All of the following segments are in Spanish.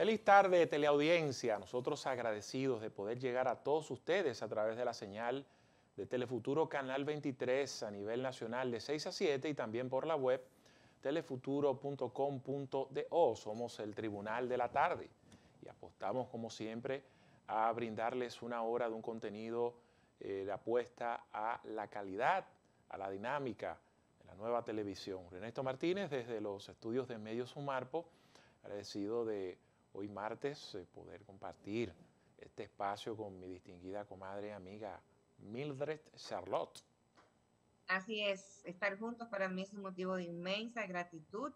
Feliz tarde, teleaudiencia. Nosotros agradecidos de poder llegar a todos ustedes a través de la señal de Telefuturo Canal 23 a nivel nacional de 6 a 7 y también por la web telefuturo.com.do. Somos el Tribunal de la Tarde y apostamos como siempre a brindarles una hora de un contenido de apuesta a la calidad, a la dinámica de la nueva televisión. Ernesto Martínez desde los estudios de Medios Sumarpo, agradecido de hoy martes poder compartir este espacio con mi distinguida comadre y amiga Mildred Charlotte. Así es, estar juntos para mí es un motivo de inmensa gratitud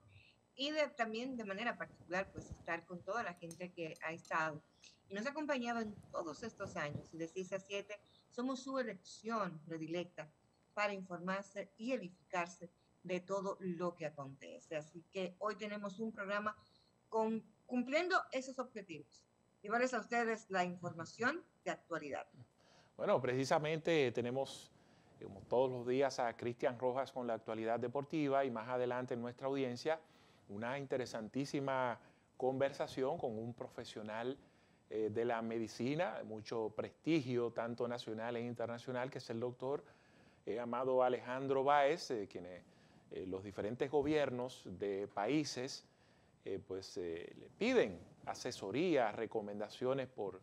y también de manera particular, pues estar con toda la gente que ha estado y nos ha acompañado en todos estos años. Y de 6 a 7 somos su elección predilecta para informarse y edificarse de todo lo que acontece. Así que hoy tenemos un programa cumpliendo esos objetivos. Llevarles a ustedes la información de actualidad. Bueno, precisamente tenemos, como todos los días, a Cristian Rojas con la actualidad deportiva y más adelante en nuestra audiencia una interesantísima conversación con un profesional de la medicina, de mucho prestigio, tanto nacional e internacional, que es el doctor Amado Alejandro Báez, quien los diferentes gobiernos de países le piden asesoría, recomendaciones por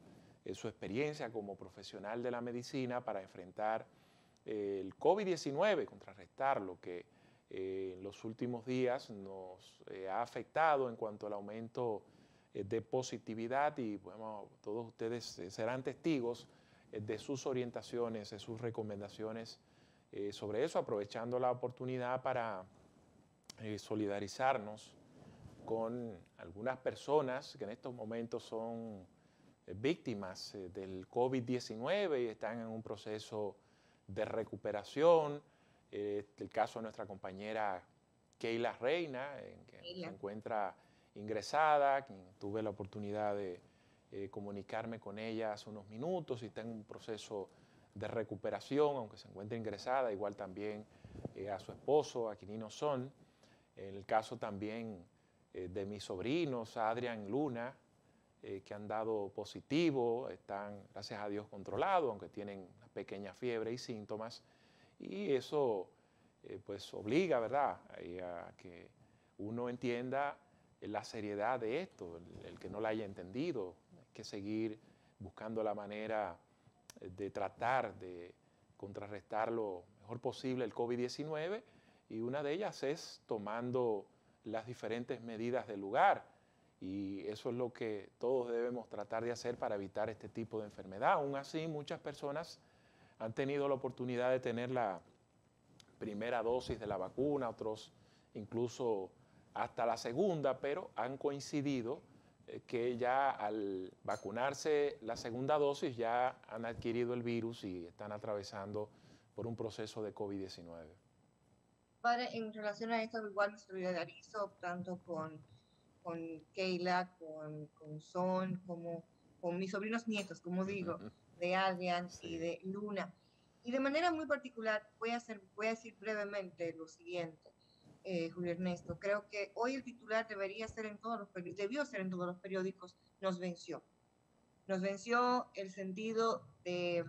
su experiencia como profesional de la medicina para enfrentar el COVID-19, contrarrestar lo que en los últimos días nos ha afectado en cuanto al aumento de positividad y bueno, todos ustedes serán testigos de sus orientaciones, de sus recomendaciones sobre eso, aprovechando la oportunidad para solidarizarnos con algunas personas que en estos momentos son víctimas del COVID-19 y están en un proceso de recuperación. El caso de nuestra compañera Keila Reina, en que se encuentra ingresada, quien tuve la oportunidad de comunicarme con ella hace unos minutos y está en un proceso de recuperación, aunque se encuentre ingresada, igual también a su esposo, a Quinino Son. En el caso también de mis sobrinos, Adrián Luna, que han dado positivo, están, gracias a Dios, controlados, aunque tienen una pequeña fiebre y síntomas. Y eso, pues, obliga, ¿verdad?, a que uno entienda la seriedad de esto, el que no la haya entendido. Hay que seguir buscando la manera de tratar de contrarrestar lo mejor posible el COVID-19 y una de ellas es tomando las diferentes medidas del lugar y eso es lo que todos debemos tratar de hacer para evitar este tipo de enfermedad. Aún así, muchas personas han tenido la oportunidad de tener la primera dosis de la vacuna, otros incluso hasta la segunda, pero han coincidido que ya al vacunarse la segunda dosis ya han adquirido el virus y están atravesando por un proceso de COVID-19. En relación a esto, igual me solidarizo tanto con Keila, con Son, como con mis sobrinos nietos, como digo, de Adrián y Sí. de Luna. Y de manera muy particular, voy a decir brevemente lo siguiente, Julio Ernesto. Creo que hoy el titular debería ser en todos los debió ser en todos los periódicos, nos venció. Nos venció el sentido de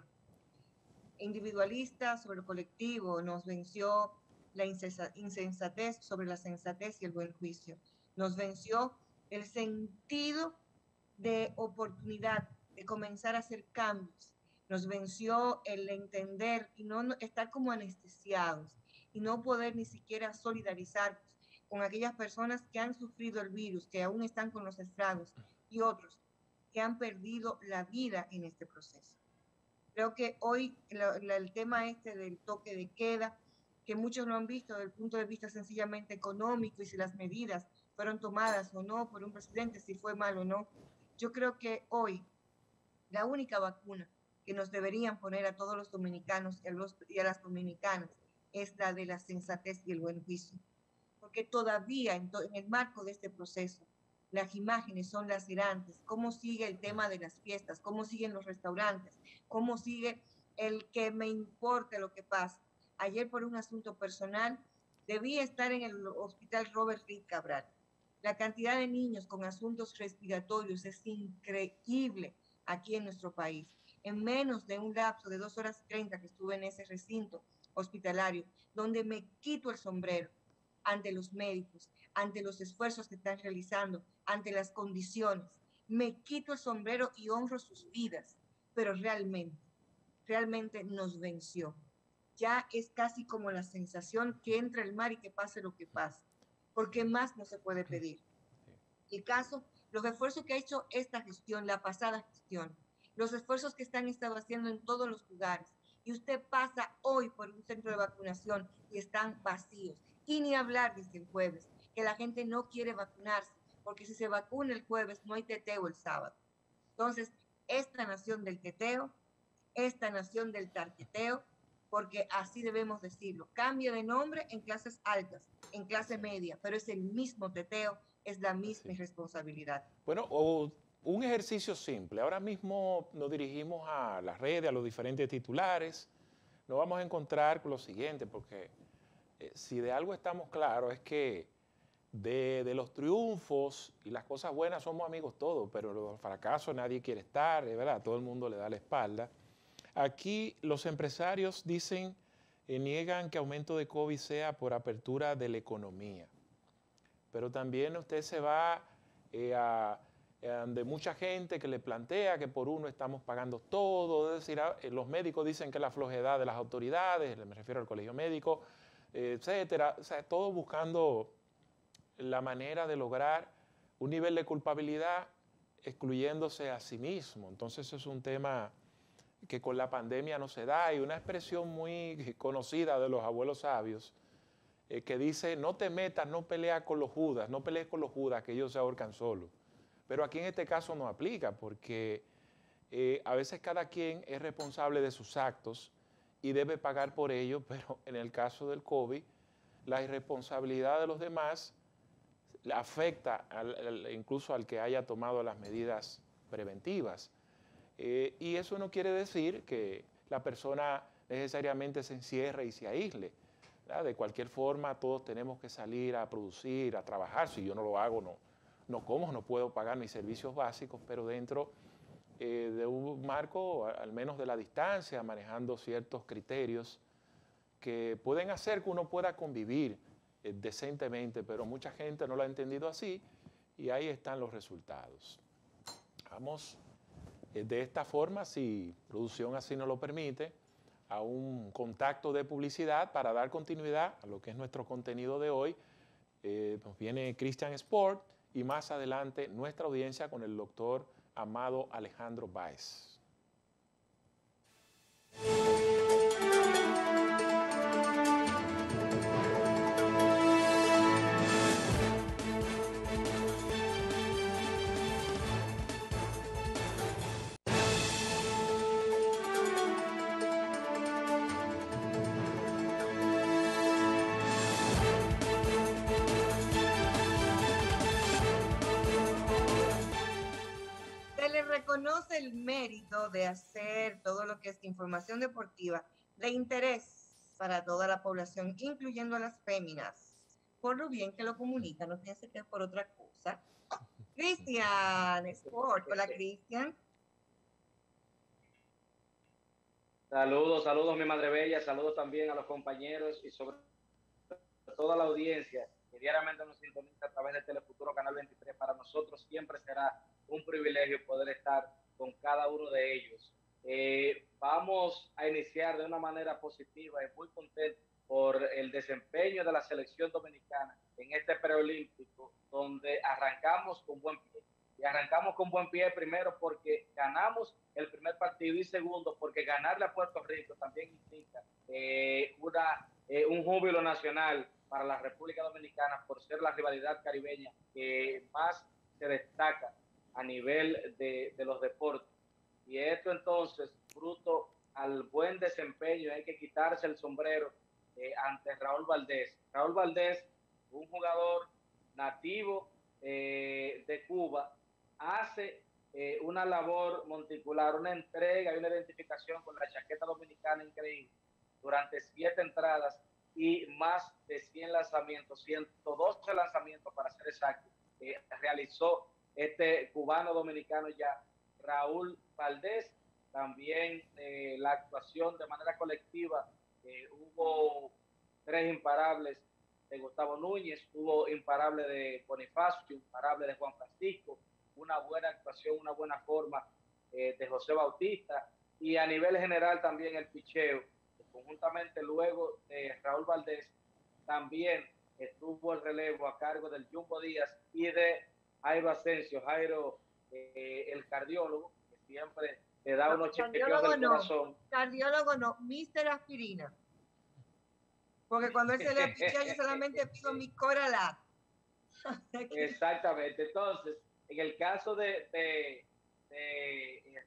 individualista sobre el colectivo, nos venció la insensatez sobre la sensatez y el buen juicio, nos venció el sentido de oportunidad, de comenzar a hacer cambios, nos venció el entender y no estar como anestesiados y no poder ni siquiera solidarizarnos con aquellas personas que han sufrido el virus, que aún están con los estragos y otros que han perdido la vida en este proceso. Creo que hoy el tema este del toque de queda, que muchos lo han visto desde el punto de vista sencillamente económico y si las medidas fueron tomadas o no por un presidente, si fue mal o no. Yo creo que hoy la única vacuna que nos deberían poner a todos los dominicanos y a las dominicanas es la de la sensatez y el buen juicio. Porque todavía en el marco de este proceso las imágenes son lacerantes, cómo sigue el tema de las fiestas, cómo siguen los restaurantes, cómo sigue el que me importe lo que pasa. Ayer por un asunto personal debí estar en el hospital Robert Reed Cabral La cantidad de niños con asuntos respiratorios es increíble aquí en nuestro país. En menos de un lapso de 2 horas y 30 que estuve en ese recinto hospitalario, donde me quito el sombrero ante los médicos, ante los esfuerzos que están realizando, ante las condiciones. Me quito el sombrero y honro sus vidas, pero realmente nos venció. Ya es casi como la sensación que entra el mar y que pase lo que pase, porque más no se puede pedir. El caso, los esfuerzos que ha hecho esta gestión, la pasada gestión, los esfuerzos que están estado haciendo en todos los lugares, y usted pasa hoy por un centro de vacunación y están vacíos, y ni hablar desde el jueves, que la gente no quiere vacunarse, porque si se vacuna el jueves no hay teteo el sábado. Entonces, esta nación del teteo, esta nación del tarqueteo, porque así debemos decirlo, cambia de nombre en clases altas, en clase media, pero es el mismo teteo, es la misma irresponsabilidad. Bueno, o un ejercicio simple. Ahora mismo nos dirigimos a las redes, a los diferentes titulares. Nos vamos a encontrar con lo siguiente, porque si de algo estamos claros es que de los triunfos y las cosas buenas somos amigos todos, pero los fracasos nadie quiere estar, es verdad, todo el mundo le da la espalda. Aquí los empresarios dicen, niegan que aumento de COVID sea por apertura de la economía. Pero también usted se va de mucha gente que le plantea que por uno estamos pagando todo, es decir, los médicos dicen que es la flojedad de las autoridades, me refiero al colegio médico, etcétera, o sea, todo buscando la manera de lograr un nivel de culpabilidad excluyéndose a sí mismo. Entonces eso es un tema que con la pandemia no se da, y una expresión muy conocida de los abuelos sabios que dice, no te metas, no peleas con los judas, no pelees con los judas, que ellos se ahorcan solos. Pero aquí en este caso no aplica, porque a veces cada quien es responsable de sus actos y debe pagar por ello, pero en el caso del COVID, la irresponsabilidad de los demás afecta incluso al que haya tomado las medidas preventivas. Y eso no quiere decir que la persona necesariamente se encierre y se aísle. ¿Verdad? De cualquier forma, todos tenemos que salir a producir, a trabajar. Si yo no lo hago, no como, no puedo pagar mis servicios básicos, pero dentro de un marco, al menos de la distancia, manejando ciertos criterios que pueden hacer que uno pueda convivir decentemente, pero mucha gente no lo ha entendido así, y ahí están los resultados. Vamos de esta forma, si producción así nos lo permite, a un contacto de publicidad para dar continuidad a lo que es nuestro contenido de hoy. Nos viene Christian Sport y más adelante nuestra audiencia con el doctor Amado Alejandro Báez. Reconoce el mérito de hacer todo lo que es información deportiva de interés para toda la población, incluyendo a las féminas, por lo bien que lo comunica, no piense que es por otra cosa. Cristian Sport, hola Cristian. Saludos, saludos mi madre bella, saludos también a los compañeros y sobre toda la audiencia que diariamente nos sintoniza a través de Telefuturo Canal 23. Para nosotros siempre será un privilegio poder estar con cada uno de ellos. Vamos a iniciar de una manera positiva y muy contento por el desempeño de la selección dominicana en este preolímpico, donde arrancamos con buen pie. Y arrancamos con buen pie primero porque ganamos el primer partido y segundo porque ganarle a Puerto Rico también implica un júbilo nacional para la República Dominicana por ser la rivalidad caribeña que más se destaca a nivel de los deportes. Y esto entonces, fruto al buen desempeño, hay que quitarse el sombrero ante Raúl Valdés. Raúl Valdés, un jugador nativo de Cuba, hace una labor monticular, una entrega y una identificación con la chaqueta dominicana increíble durante 7 entradas y más de 100 lanzamientos, 112 lanzamientos para ser exacto, realizó este cubano dominicano ya, Raúl Valdés. También la actuación de manera colectiva, hubo 3 imparables de Gustavo Núñez, hubo imparable de Bonifacio, imparable de Juan Francisco, una buena actuación, una buena forma de José Bautista, y a nivel general también el picheo, conjuntamente luego de Raúl Valdés, también estuvo el relevo a cargo del Jumbo Díaz y de Jairo Asensio, Jairo, el cardiólogo, que siempre le da unos chequeos del corazón. Cardiólogo no, Mr. Aspirina. Porque cuando él se le pichea, yo solamente pido mi Coralat. Exactamente. Entonces, en el caso de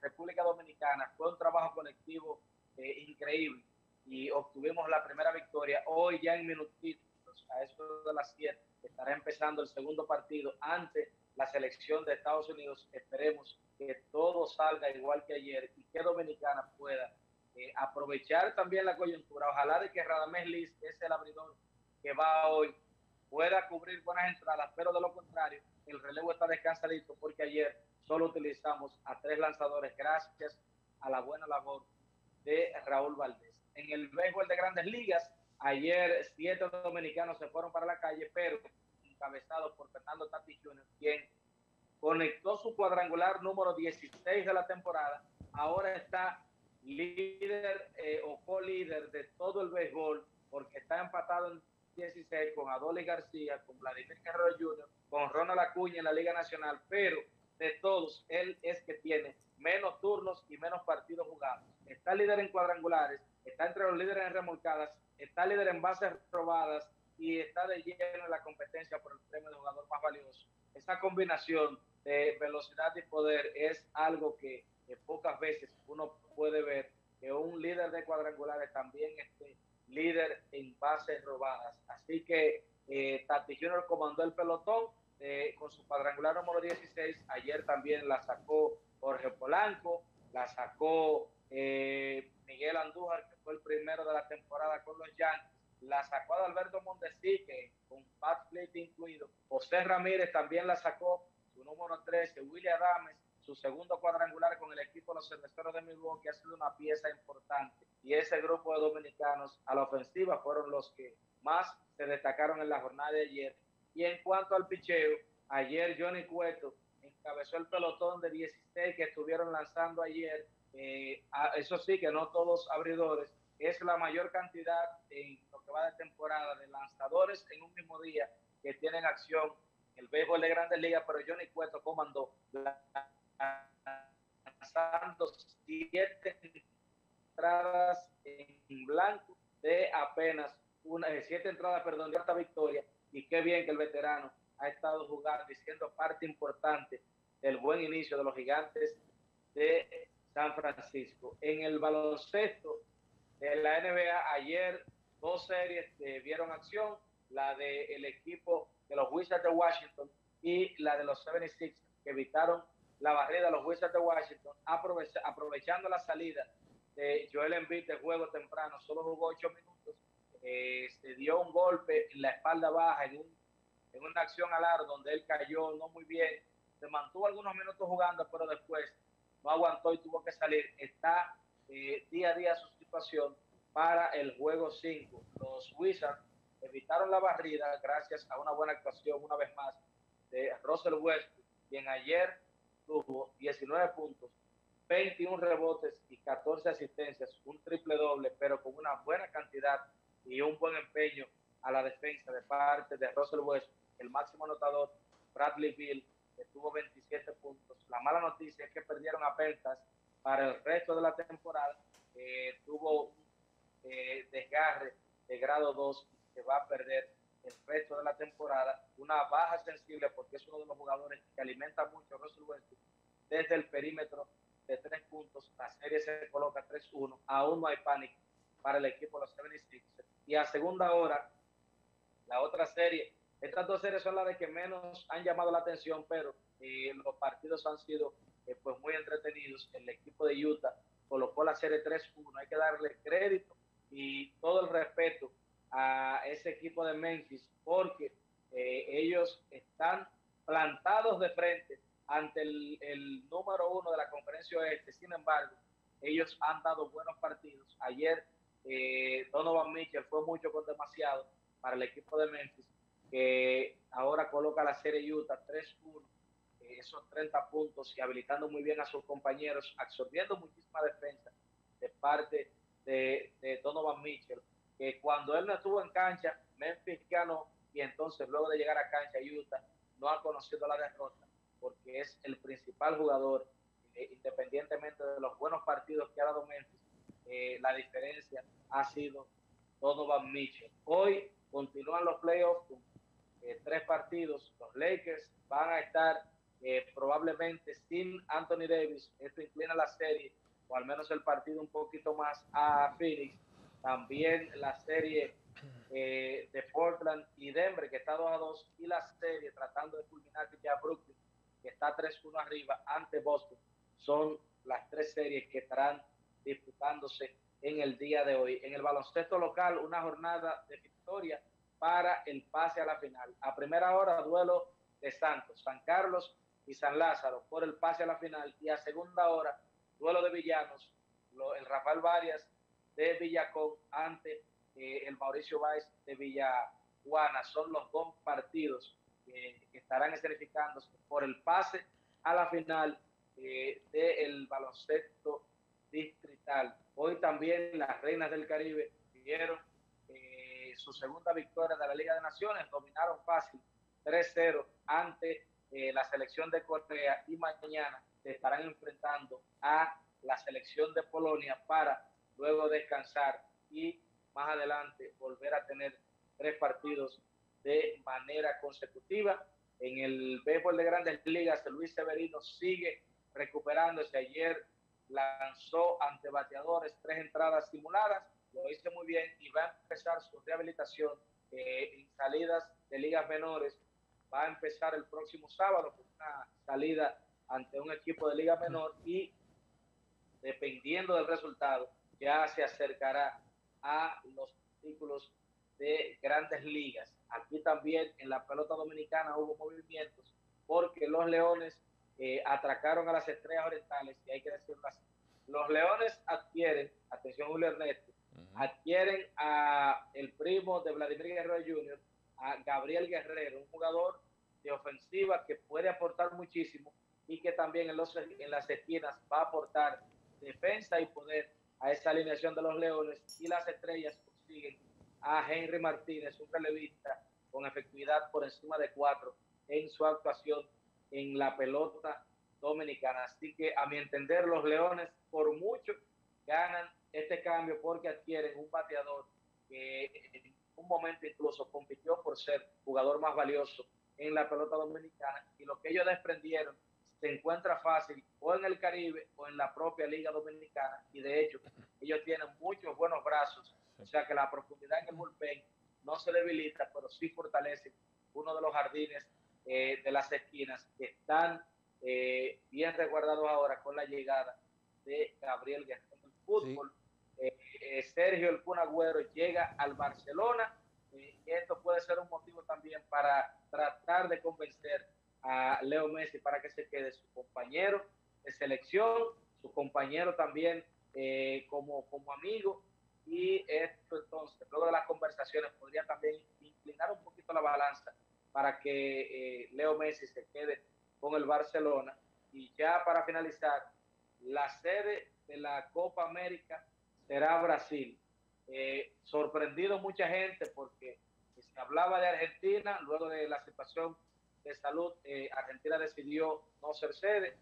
República Dominicana, fue un trabajo colectivo increíble y obtuvimos la primera victoria. Hoy ya en minutitos, a eso de las 7, estará empezando el segundo partido ante la selección de Estados Unidos. Esperemos que todo salga igual que ayer y que Dominicana pueda aprovechar también la coyuntura. Ojalá de que Radamés Liz, que es el abridor que va hoy, pueda cubrir buenas entradas, pero de lo contrario, el relevo está descansadito porque ayer solo utilizamos a 3 lanzadores gracias a la buena labor de Raúl Valdés. En el béisbol de Grandes Ligas, ayer 7 dominicanos se fueron para la calle, pero encabezados por Fernando Tatis Jr., quien conectó su cuadrangular número 16 de la temporada. Ahora está líder o co-líder de todo el béisbol, porque está empatado en 16 con Adolis García, con Vladimir Guerrero Jr., con Ronald Acuña en la Liga Nacional, pero de todos, él es que tiene menos turnos y menos partidos jugados. Está líder en cuadrangulares, está entre los líderes en remolcadas, está líder en bases robadas y está de lleno en la competencia por el premio de jugador más valioso. Esa combinación de velocidad y poder es algo que pocas veces uno puede ver, que un líder de cuadrangulares también esté líder en bases robadas. Así que Tatis Jr. comandó el pelotón con su cuadrangular número 16. Ayer también la sacó Jorge Polanco, la sacó Miguel Andújar, que fue el primero de la temporada con los Yankees, la sacó Adalberto Mondesi, que con Pat Flip incluido. José Ramírez también la sacó, su número 13, William Adames, su segundo cuadrangular con el equipo de los Cerveceros de Milwaukee, ha sido una pieza importante. Y ese grupo de dominicanos a la ofensiva fueron los que más se destacaron en la jornada de ayer. Y en cuanto al picheo, ayer Johnny Cueto encabezó el pelotón de 16 que estuvieron lanzando ayer. Eso sí, que no todos abridores. Es la mayor cantidad en lo que va de temporada de lanzadores en un mismo día que tienen acción en el béisbol de Grandes Ligas, pero Johnny Cueto comandó lanzando 7 entradas en blanco de apenas 7 entradas, perdón, de esta victoria. Y qué bien que el veterano ha estado jugando y siendo parte importante del buen inicio de los Gigantes de San Francisco. En el baloncesto de la NBA, ayer 2 series vieron acción, la del equipo de los Wizards de Washington y la de los 76ers, que evitaron la barrida de los Wizards de Washington, aprovechando la salida de Joel Embiid de juego temprano. Solo jugó 8 minutos, se dio un golpe en la espalda baja en una acción al aro donde él cayó no muy bien, se mantuvo algunos minutos jugando, pero después no aguantó y tuvo que salir. Está día a día su situación para el juego 5. Los Wizards evitaron la barrida gracias a una buena actuación una vez más de Russell Westbrook, quien ayer tuvo 19 puntos, 21 rebotes y 14 asistencias, un triple doble, pero con una buena cantidad y un buen empeño a la defensa de parte de Russell Westbrook. El máximo anotador, Bradley Beal, que tuvo 27 puntos. La mala noticia es que perdieron a Pentas para el resto de la temporada. Tuvo un desgarre de grado 2 y se va a perder el resto de la temporada. Una baja sensible porque es uno de los jugadores que alimenta mucho a Russell Westbrook desde el perímetro de 3 puntos. La serie se coloca 3-1. Aún no hay pánico para el equipo de los 76ers. Y a segunda hora, la otra serie, estas 2 series son las de que menos han llamado la atención, pero los partidos han sido pues muy entretenidos. El equipo de Utah colocó la serie 3-1. Hay que darle crédito y todo el respeto a ese equipo de Memphis, porque ellos están plantados de frente ante el número uno de la conferencia oeste. Sin embargo, ellos han dado buenos partidos. Ayer Donovan Mitchell fue mucho con demasiado para el equipo de Memphis, que ahora coloca la serie Utah 3-1, esos 30 puntos y habilitando muy bien a sus compañeros, absorbiendo muchísima defensa de parte de Donovan Mitchell, que cuando él no estuvo en cancha, Memphis ganó, y entonces luego de llegar a cancha Utah no ha conocido la derrota, porque es el principal jugador, independientemente de los buenos partidos que ha dado Memphis, la diferencia ha sido Donovan Mitchell. Hoy continúan los playoffs con 3 partidos. Los Lakers van a estar probablemente sin Anthony Davis. Esto inclina la serie, o al menos el partido, un poquito más a Phoenix. También la serie de Portland y Denver, que está 2-2, y la serie tratando de culminar ya Brooklyn, que está 3-1 arriba ante Boston. Son las 3 series que estarán disputándose en el día de hoy. En el baloncesto local, una jornada de victoria para el pase a la final. A primera hora, duelo de Santos, San Carlos y San Lázaro por el pase a la final, y a segunda hora, duelo de villanos, el Rafael Varias de Villacón ante el Mauricio Báez de Villajuana. Son los 2 partidos que estarán escenificándose por el pase a la final del baloncesto distrital. Hoy también las Reinas del Caribe vieron su segunda victoria de la Liga de Naciones, dominaron fácil 3-0 ante la selección de Corea, y mañana se estarán enfrentando a la selección de Polonia para luego descansar y más adelante volver a tener 3 partidos de manera consecutiva. En el béisbol de Grandes Ligas, Luis Severino sigue recuperándose. Ayer lanzó ante bateadores 3 entradas simuladas, lo hizo muy bien, y va a empezar su rehabilitación en salidas de ligas menores. Va a empezar el próximo sábado con una salida ante un equipo de liga menor, y dependiendo del resultado ya se acercará a los títulos de Grandes Ligas. Aquí también en la pelota dominicana hubo movimientos, porque los Leones atracaron a las Estrellas Orientales, y hay que decirlo así. Los Leones adquieren, atención Julio Ernesto, adquieren a el primo de Vladimir Guerrero Jr., a Gabriel Guerrero, un jugador de ofensiva que puede aportar muchísimo, y que también en las esquinas va a aportar defensa y poder a esa alineación de los Leones. Y las Estrellas consiguen a Henry Martínez, un relevista con efectividad por encima de 4 en su actuación en la pelota dominicana. Así que, a mi entender, los Leones por mucho ganan este cambio, porque adquieren un bateador que en un momento incluso compitió por ser jugador más valioso en la pelota dominicana, y lo que ellos desprendieron se encuentra fácil o en el Caribe o en la propia Liga Dominicana, y de hecho ellos tienen muchos buenos brazos, o sea que la profundidad en el bullpen no se debilita, pero sí fortalece uno de los jardines de las esquinas, que están bien resguardados ahora con la llegada de Gabriel Guerrero. En el fútbol, Sergio El Kun Agüero llega al Barcelona, y esto puede ser un motivo también para tratar de convencer a Leo Messi para que se quede, su compañero de selección, su compañero también como amigo, y esto entonces, luego de las conversaciones, podría también inclinar un poquito la balanza para que Leo Messi se quede con el Barcelona. Y ya para finalizar, la sede de la Copa América será Brasil. Sorprendido mucha gente, porque se hablaba de Argentina, luego de la situación de salud, Argentina decidió no ser sede.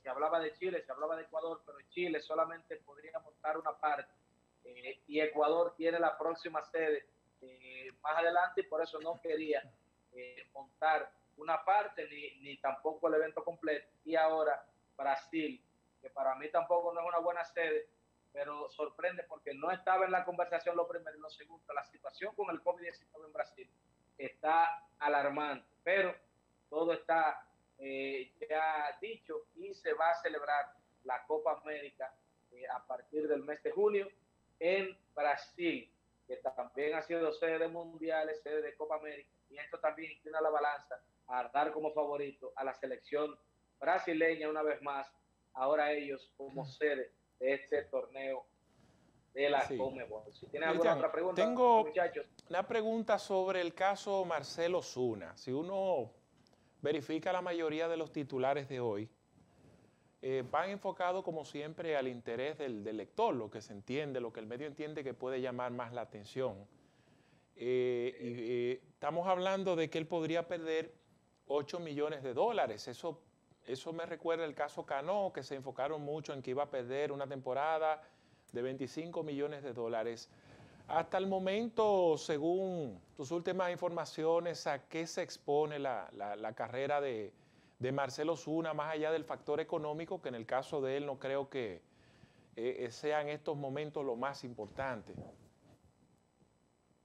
Se hablaba de Chile, se hablaba de Ecuador, pero Chile solamente podría montar una parte, y Ecuador tiene la próxima sede más adelante, y por eso no quería montar una parte ni tampoco el evento completo. Y ahora Brasil, que para mí tampoco no es una buena sede, pero sorprende porque no estaba en la conversación lo primero, y lo segundo, la situación con el COVID-19 en Brasil está alarmante, pero todo está ya dicho, y se va a celebrar la Copa América a partir del mes de junio en Brasil. que también ha sido sede de mundiales, sede de Copa América, y esto también inclina la balanza a dar como favorito a la selección brasileña una vez más, ahora ellos como sede de este torneo de la Sí. Conmebol. Si tienen alguna Cristian, otra pregunta, tengo muchachos. una pregunta sobre el caso Marcelo Zuna. Si uno verifica la mayoría de los titulares de hoy, van enfocados como siempre al interés del lector, lo que se entiende, lo que el medio entiende que puede llamar más la atención. Estamos hablando de que él podría perder 8 millones de dólares. Eso me recuerda el caso Cano, que se enfocaron mucho en que iba a perder una temporada de 25 millones de dólares. Hasta el momento, según tus últimas informaciones, ¿a qué se expone la carrera de Marcelo Zuna, más allá del factor económico, que en el caso de él no creo que sea en estos momentos lo más importante?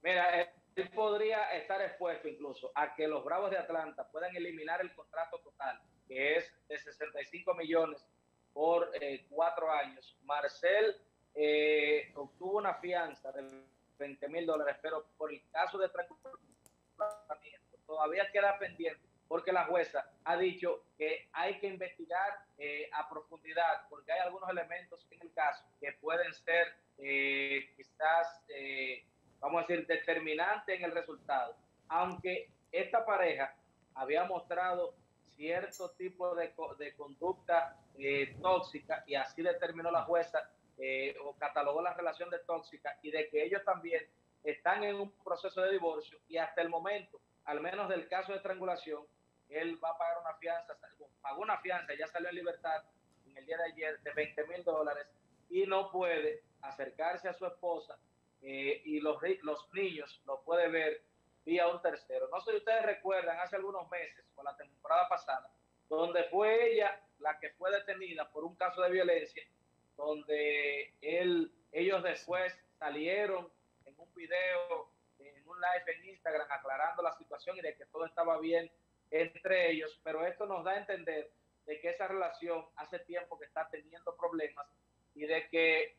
Mira, él podría estar expuesto incluso a que los Bravos de Atlanta puedan eliminar el contrato total, que es de 65 millones por 4 años. Marcel obtuvo una fianza de $20,000, pero por el caso de estrangulamiento todavía queda pendiente, porque la jueza ha dicho que hay que investigar a profundidad, porque hay algunos elementos en el caso que pueden ser quizás, vamos a decir, determinantes en el resultado. Aunque esta pareja había mostrado cierto tipo de conducta tóxica, y así determinó la jueza, o catalogó la relación de tóxica, y de que ellos también están en un proceso de divorcio, y hasta el momento, al menos del caso de estrangulación, él va a pagar una fianza, pagó una fianza, ya salió en libertad en el día de ayer de $20,000, y no puede acercarse a su esposa, y los niños lo puede ver vía un tercero. No sé si ustedes recuerdan hace algunos meses, o la temporada pasada, donde fue ella la que fue detenida por un caso de violencia, donde ellos después salieron en un video, en un live en Instagram, aclarando la situación y de que todo estaba bien entre ellos, pero esto nos da a entender de que esa relación hace tiempo que está teniendo problemas, y de que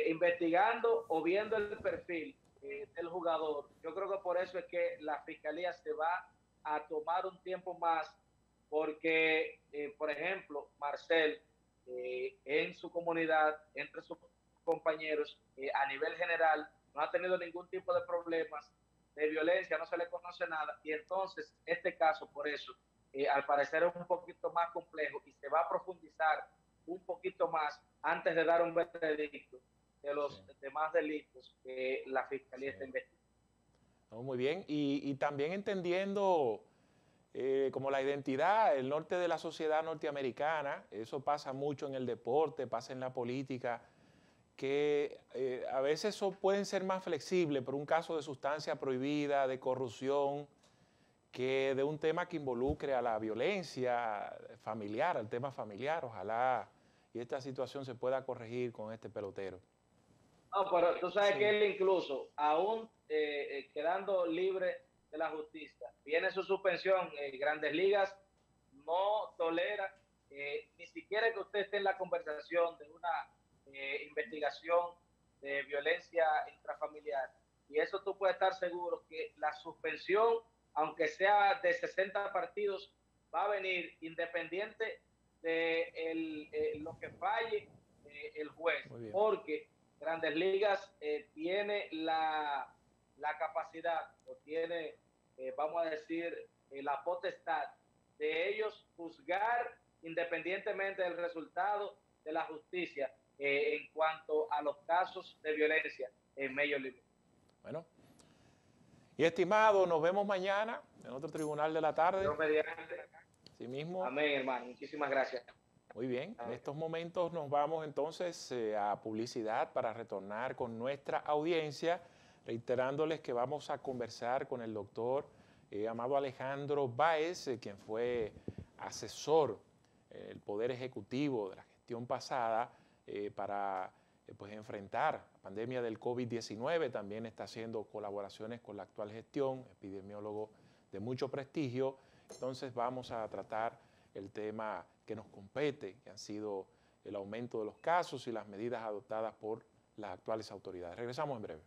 investigando o viendo el perfil del jugador, yo creo que por eso es que la fiscalía se va a tomar un tiempo más, porque, por ejemplo, Marcel, en su comunidad, entre sus compañeros, a nivel general, no ha tenido ningún tipo de problemas de violencia, no se le conoce nada, y entonces este caso, por eso, al parecer es un poquito más complejo, y se va a profundizar un poquito más antes de dar un veredicto de los demás delitos que la fiscalía está investigando. No, muy bien, y también entendiendo como la identidad, el norte de la sociedad norteamericana, eso pasa mucho en el deporte, pasa en la política, que a veces pueden ser más flexibles por un caso de sustancia prohibida, de corrupción, que de un tema que involucre a la violencia familiar, al tema familiar. Ojalá y esta situación se pueda corregir con este pelotero. No, pero tú sabes que él incluso, aún quedando libre de la justicia, viene su suspensión. Grandes Ligas no tolera ni siquiera que usted esté en la conversación de una investigación de violencia intrafamiliar. Y eso tú puedes estar seguro que la suspensión, aunque sea de 60 partidos, va a venir independiente de lo que falle el juez, porque Grandes Ligas tiene la capacidad, o tiene, vamos a decir, la potestad de ellos juzgar independientemente del resultado de la justicia en cuanto a los casos de violencia en Major League. Bueno, y estimado, nos vemos mañana en otro tribunal de la tarde. Sí mismo. Amén, hermano. Muchísimas gracias. Muy bien, en estos momentos nos vamos entonces a publicidad para retornar con nuestra audiencia, reiterándoles que vamos a conversar con el doctor Amado Alejandro Báez, quien fue asesor del Poder Ejecutivo de la gestión pasada para pues enfrentar la pandemia del COVID-19. También está haciendo colaboraciones con la actual gestión, epidemiólogo de mucho prestigio. Entonces vamos a tratar el tema que nos compete, que han sido el aumento de los casos y las medidas adoptadas por las actuales autoridades. Regresamos en breve.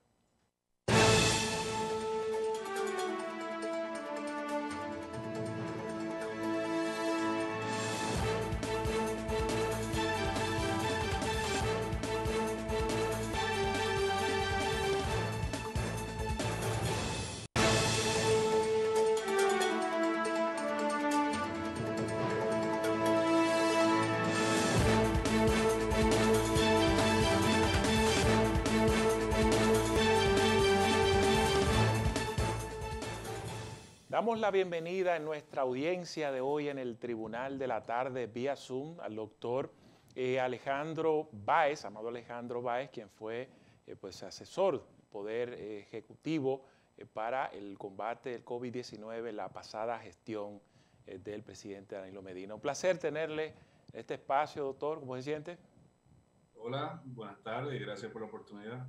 Damos la bienvenida en nuestra audiencia de hoy en el Tribunal de la Tarde vía Zoom al doctor Alejandro Báez, Amado Alejandro Báez, quien fue pues, asesor del Poder Ejecutivo para el combate del COVID-19 en la pasada gestión del presidente Danilo Medina. Un placer tenerle en este espacio, doctor. ¿Cómo se siente? Hola, buenas tardes y gracias por la oportunidad.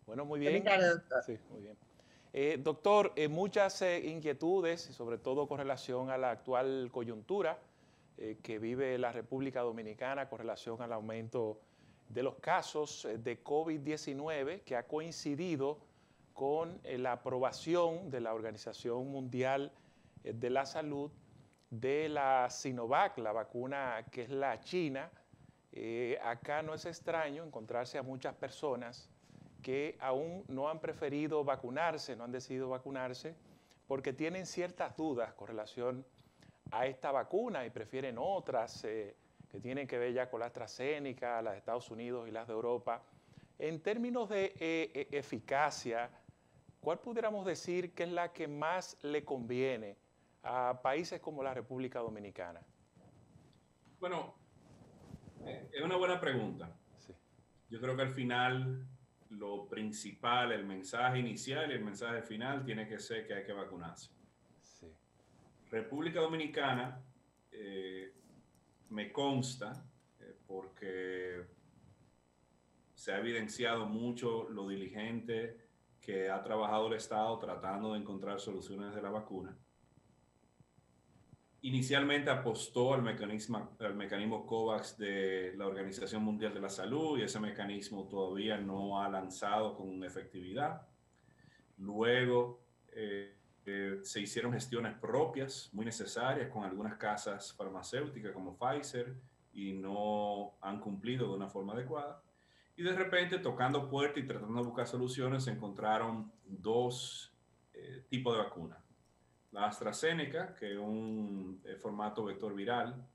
Bueno, muy bien. Feliz tarde, doctor. Sí, muy bien. Doctor, muchas inquietudes, sobre todo con relación a la actual coyuntura que vive la República Dominicana con relación al aumento de los casos de COVID-19 que ha coincidido con la aprobación de la Organización Mundial de la Salud de la Sinovac, la vacuna que es la china. Acá no es extraño encontrarse a muchas personas que aún no han preferido vacunarse, no han decidido vacunarse, porque tienen ciertas dudas con relación a esta vacuna y prefieren otras que tienen que ver ya con la AstraZeneca, las de Estados Unidos y las de Europa. En términos de eficacia, ¿cuál pudiéramos decir que es la que más le conviene a países como la República Dominicana? Bueno, es una buena pregunta. Sí. Yo creo que al final lo principal, el mensaje inicial y el mensaje final tiene que ser que hay que vacunarse. Sí. República Dominicana, me consta, porque se ha evidenciado mucho lo diligente que ha trabajado el Estado tratando de encontrar soluciones de la vacuna. Inicialmente apostó al mecanismo COVAX de la Organización Mundial de la Salud y ese mecanismo todavía no ha lanzado con efectividad. Luego se hicieron gestiones propias muy necesarias con algunas casas farmacéuticas como Pfizer y no han cumplido de una forma adecuada. Y de repente, tocando puertas y tratando de buscar soluciones, se encontraron dos tipos de vacunas. La AstraZeneca, que es un formato vector viral,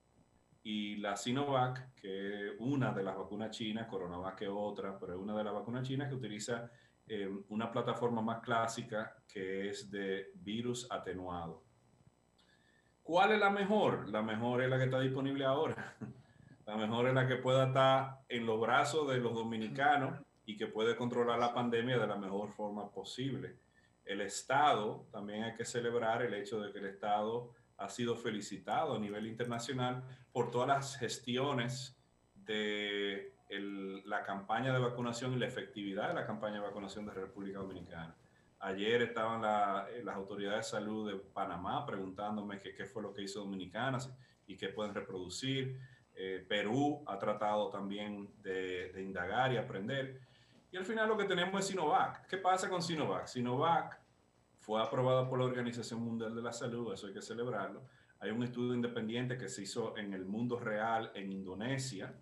y la Sinovac, que es una de las vacunas chinas, CoronaVac es otra, pero es una de las vacunas chinas que utiliza una plataforma más clásica que es de virus atenuado. ¿Cuál es la mejor? La mejor es la que está disponible ahora. La mejor es la que pueda estar en los brazos de los dominicanos y que puede controlar la pandemia de la mejor forma posible. El Estado, también hay que celebrar el hecho de que el Estado ha sido felicitado a nivel internacional por todas las gestiones de la campaña de vacunación y la efectividad de la campaña de vacunación de República Dominicana. Ayer estaban las autoridades de salud de Panamá preguntándome qué fue lo que hizo Dominicana y qué pueden reproducir. Perú ha tratado también de indagar y aprender. Y al final lo que tenemos es Sinovac. ¿Qué pasa con Sinovac? Sinovac fue aprobada por la Organización Mundial de la Salud, eso hay que celebrarlo. Hay un estudio independiente que se hizo en el mundo real en Indonesia,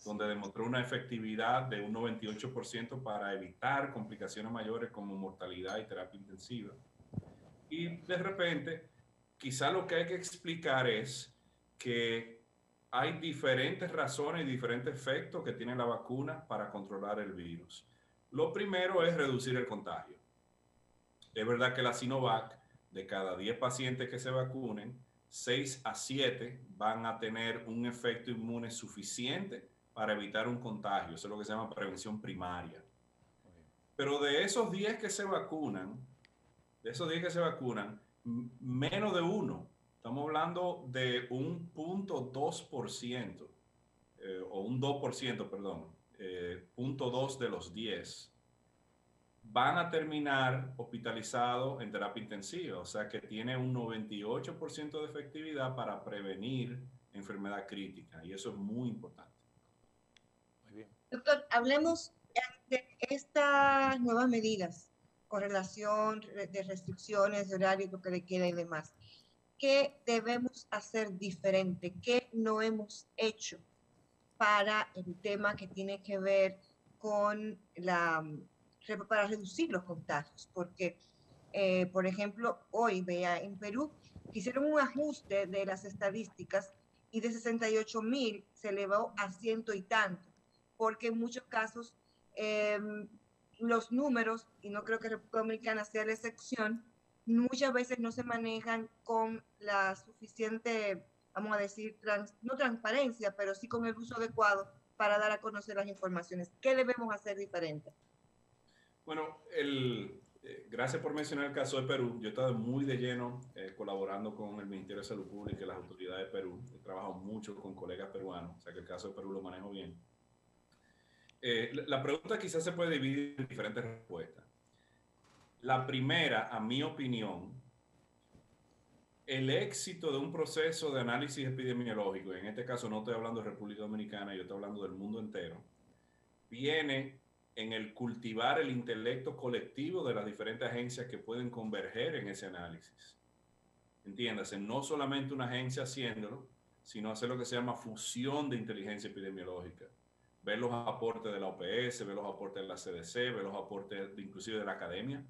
donde demostró una efectividad de un 98% para evitar complicaciones mayores como mortalidad y terapia intensiva. Y de repente, quizá lo que hay que explicar es que hay diferentes razones y diferentes efectos que tiene la vacuna para controlar el virus. Lo primero es reducir el contagio. Es verdad que la Sinovac, de cada 10 pacientes que se vacunen, 6 a 7 van a tener un efecto inmune suficiente para evitar un contagio. Eso es lo que se llama prevención primaria. Pero de esos 10 que se vacunan, menos de uno, estamos hablando de un 0.2%, o un 2%, perdón, 0.2 de los 10, van a terminar hospitalizados en terapia intensiva, o sea que tiene un 98% de efectividad para prevenir enfermedad crítica, y eso es muy importante. Muy bien. Doctor, hablemos de estas nuevas medidas con relación de restricciones, de horario, lo que le queda y demás. ¿Qué debemos hacer diferente? ¿Qué no hemos hecho para el tema que tiene que ver con para reducir los contagios? Porque, por ejemplo, hoy vea en Perú que hicieron un ajuste de las estadísticas y de 68,000 se elevó a 100 y tanto, porque en muchos casos los números, y no creo que República Dominicana sea la excepción, muchas veces no se manejan con la suficiente, vamos a decir, no transparencia, pero sí con el uso adecuado para dar a conocer las informaciones. ¿Qué debemos hacer diferente? Bueno, gracias por mencionar el caso de Perú. Yo he estado muy de lleno colaborando con el Ministerio de Salud Pública y las autoridades de Perú. He trabajado mucho con colegas peruanos, o sea que el caso de Perú lo manejo bien. La pregunta quizás se puede dividir en diferentes respuestas. La primera, a mi opinión, el éxito de un proceso de análisis epidemiológico, en este caso no estoy hablando de República Dominicana, yo estoy hablando del mundo entero, viene en el cultivar el intelecto colectivo de las diferentes agencias que pueden converger en ese análisis. Entiéndase, no solamente una agencia haciéndolo, sino hacer lo que se llama fusión de inteligencia epidemiológica. Ver los aportes de la OPS, ver los aportes de la CDC, ver los aportes inclusive de la academia.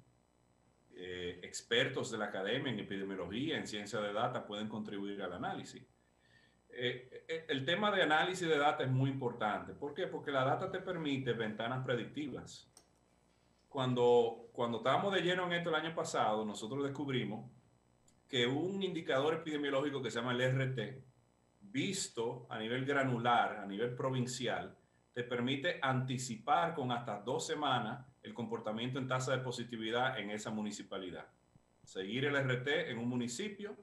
Expertos de la academia en epidemiología, en ciencia de data, pueden contribuir al análisis. El tema de análisis de data es muy importante. ¿Por qué? Porque la data te permite ventanas predictivas. Cuando estábamos de lleno en esto el año pasado, nosotros descubrimos que un indicador epidemiológico que se llama el RT, visto a nivel granular, a nivel provincial, te permite anticipar con hasta 2 semanas el comportamiento en tasa de positividad en esa municipalidad. Seguir el RT en un municipio,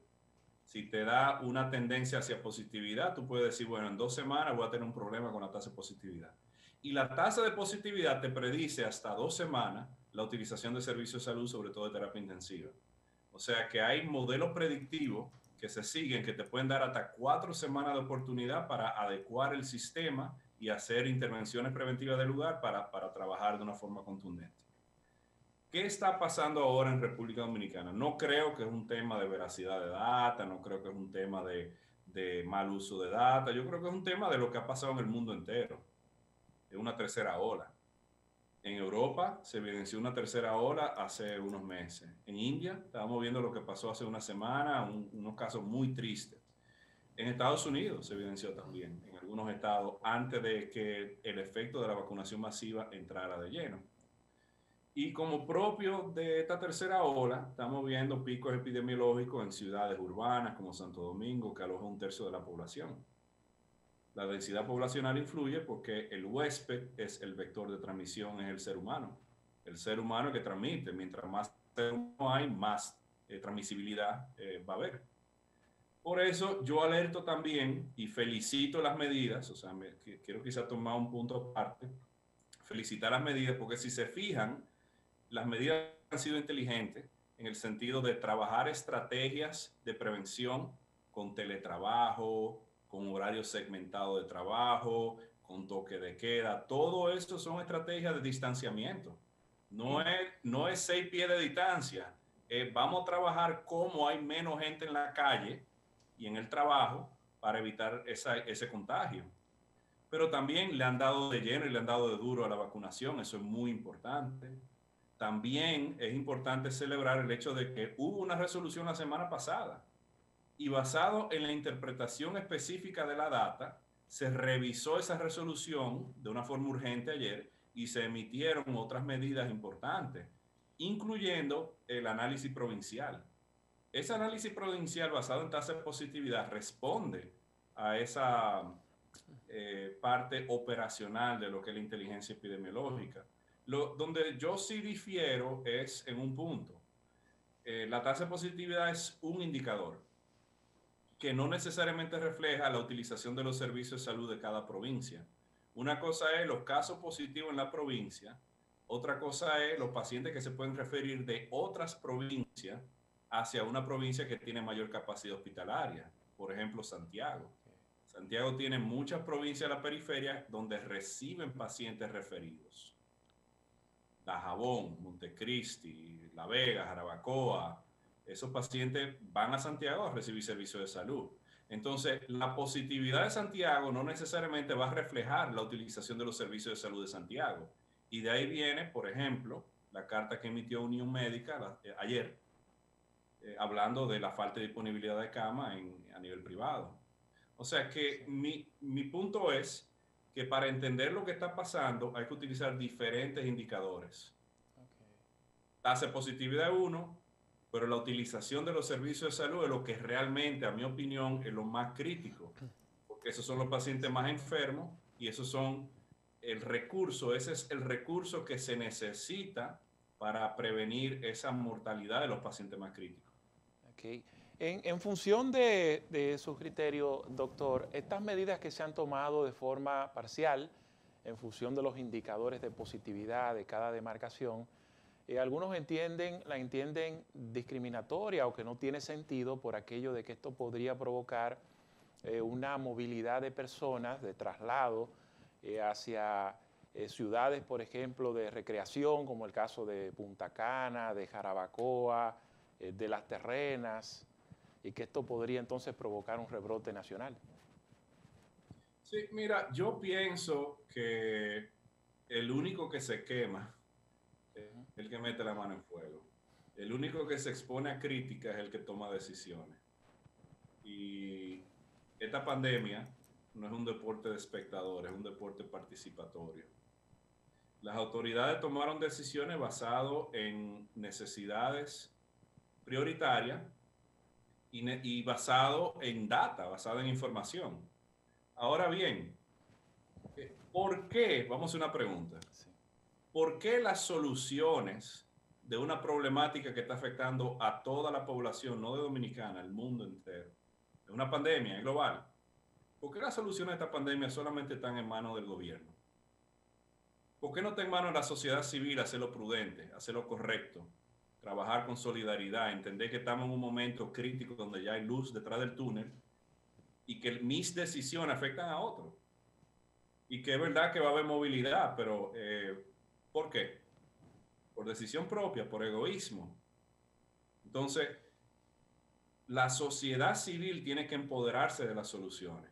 si te da una tendencia hacia positividad, tú puedes decir, bueno, en 2 semanas voy a tener un problema con la tasa de positividad. Y la tasa de positividad te predice hasta 2 semanas la utilización de servicios de salud, sobre todo de terapia intensiva. O sea que hay modelos predictivos que se siguen, que te pueden dar hasta 4 semanas de oportunidad para adecuar el sistema y hacer intervenciones preventivas del lugar para trabajar de una forma contundente. ¿Qué está pasando ahora en República Dominicana? No creo que es un tema de veracidad de data, no creo que es un tema de mal uso de data, yo creo que es un tema de lo que ha pasado en el mundo entero. Es una tercera ola. En Europa se evidenció una tercera ola hace unos meses. En India estábamos viendo lo que pasó hace una semana, unos casos muy tristes. En Estados Unidos se evidenció también, en algunos estados, antes de que el efecto de la vacunación masiva entrara de lleno. Y como propio de esta tercera ola, estamos viendo picos epidemiológicos en ciudades urbanas como Santo Domingo, que aloja 1/3 de la población. La densidad poblacional influye porque el huésped es el vector de transmisión, es el ser humano. El ser humano que transmite. Mientras más ser humano hay, más transmisibilidad va a haber. Por eso yo alerto también y felicito las medidas, o sea, quiero quizá tomar un punto aparte, felicitar las medidas, porque si se fijan, las medidas han sido inteligentes en el sentido de trabajar estrategias de prevención con teletrabajo, con horario segmentado de trabajo, con toque de queda. Todo esto son estrategias de distanciamiento. No es 6 pies de distancia. Vamos a trabajar como hay menos gente en la calle y en el trabajo para evitar ese contagio. Pero también le han dado de lleno y le han dado de duro a la vacunación. Eso es muy importante. También es importante celebrar el hecho de que hubo una resolución la semana pasada y basado en la interpretación específica de la data, se revisó esa resolución de una forma urgente ayer y se emitieron otras medidas importantes, incluyendo el análisis provincial. Ese análisis provincial basado en tasa de positividad responde a esa parte operacional de lo que es la inteligencia epidemiológica. Donde yo sí difiero es en un punto. La tasa de positividad es un indicador que no necesariamente refleja la utilización de los servicios de salud de cada provincia. Una cosa es los casos positivos en la provincia, otra cosa es los pacientes que se pueden referir de otras provincias hacia una provincia que tiene mayor capacidad hospitalaria, por ejemplo Santiago. Santiago tiene muchas provincias de la periferia donde reciben pacientes referidos. Dajabón, Montecristi, La Vega, Jarabacoa, esos pacientes van a Santiago a recibir servicios de salud. Entonces, la positividad de Santiago no necesariamente va a reflejar la utilización de los servicios de salud de Santiago. Y de ahí viene, por ejemplo, la carta que emitió Unión Médica ayer, hablando de la falta de disponibilidad de cama a nivel privado. O sea que mi punto es que para entender lo que está pasando hay que utilizar diferentes indicadores. Tasa de positividad 1, pero la utilización de los servicios de salud es lo que realmente, a mi opinión, es lo más crítico, porque esos son los pacientes más enfermos y esos son el recurso, ese es el recurso que se necesita para prevenir esa mortalidad de los pacientes más críticos. Okay. En función de su criterio, doctor, estas medidas que se han tomado de forma parcial, en función de los indicadores de positividad de cada demarcación, algunos la entienden discriminatoria o que no tiene sentido por aquello de que esto podría provocar una movilidad de personas, de traslado hacia ciudades, por ejemplo, de recreación, como el caso de Punta Cana, de Jarabacoa, de Las Terrenas, y que esto podría entonces provocar un rebrote nacional. Sí, mira, yo pienso que el único que se quema es el que mete la mano en fuego. El único que se expone a críticas es el que toma decisiones. Y esta pandemia no es un deporte de espectadores, es un deporte participatorio. Las autoridades tomaron decisiones basadas en necesidades prioritarias y basado en data, basado en información. Ahora bien, ¿por qué? Vamos a hacer una pregunta. Sí. ¿Por qué las soluciones de una problemática que está afectando a toda la población, no de Dominicana, el mundo entero, es una pandemia, es global? ¿Por qué las soluciones de esta pandemia solamente están en manos del gobierno? ¿Por qué no está en manos de la sociedad civil hacerlo prudente, hacerlo correcto, trabajar con solidaridad, entender que estamos en un momento crítico donde ya hay luz detrás del túnel y que mis decisiones afectan a otros? Y que es verdad que va a haber movilidad, pero ¿por qué? Por decisión propia, por egoísmo. Entonces, la sociedad civil tiene que empoderarse de las soluciones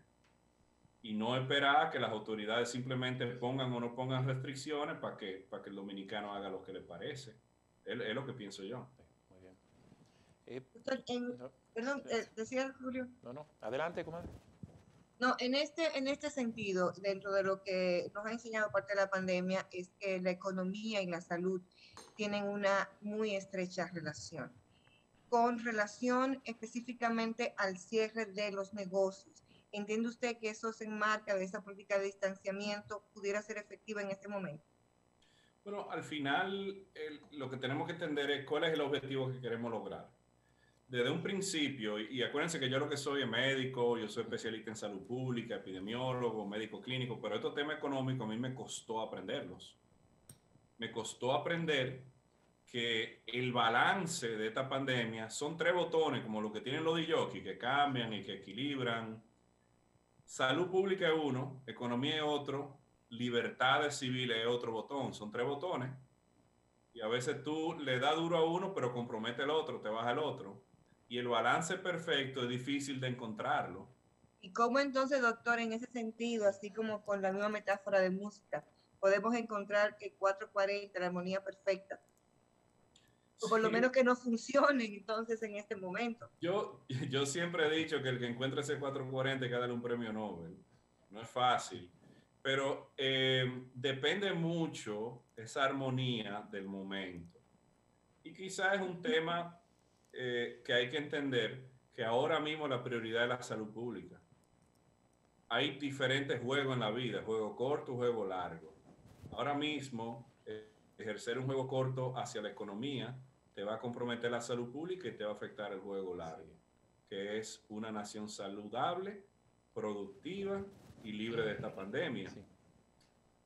y no esperar a que las autoridades simplemente pongan o no pongan restricciones para que el dominicano haga lo que le parece. Es lo que pienso yo. Muy bien. Doctor, No, perdón, decía Julio. no, adelante, comadre. No, en este sentido, dentro de lo que nos ha enseñado parte de la pandemia, es que la economía y la salud tienen una muy estrecha relación. Con relación específicamente al cierre de los negocios, ¿entiende usted que eso se enmarca de esa política de distanciamiento pudiera ser efectiva en este momento? Bueno, al final lo que tenemos que entender es cuál es el objetivo que queremos lograr. Desde un principio, y acuérdense que yo lo que soy es médico, yo soy especialista en salud pública, epidemiólogo, médico clínico, pero estos temas económicos a mí me costó aprenderlos. Me costó aprender que el balance de esta pandemia son 3 botones, como lo que tienen los DJ, que cambian y que equilibran. Salud pública es uno, economía es otro, libertades civiles es otro botón. Son 3 botones. Y a veces tú le das duro a uno, pero compromete el otro, te baja el otro. Y el balance perfecto es difícil de encontrarlo. ¿Y cómo entonces, doctor, en ese sentido, así como con la misma metáfora de música, podemos encontrar el 440, la armonía perfecta? O por lo Sí. menos que no funcionen entonces en este momento. Yo siempre he dicho que el que encuentre ese 440 hay que darle un premio Nobel. No es fácil. Pero depende mucho esa armonía del momento. Y quizás es un tema que hay que entender que ahora mismo la prioridad es la salud pública. Hay diferentes juegos en la vida, juego corto, juego largo. Ahora mismo, ejercer un juego corto hacia la economía te va a comprometer la salud pública y te va a afectar el juego largo, que es una nación saludable, productiva y libre de esta pandemia. Sí.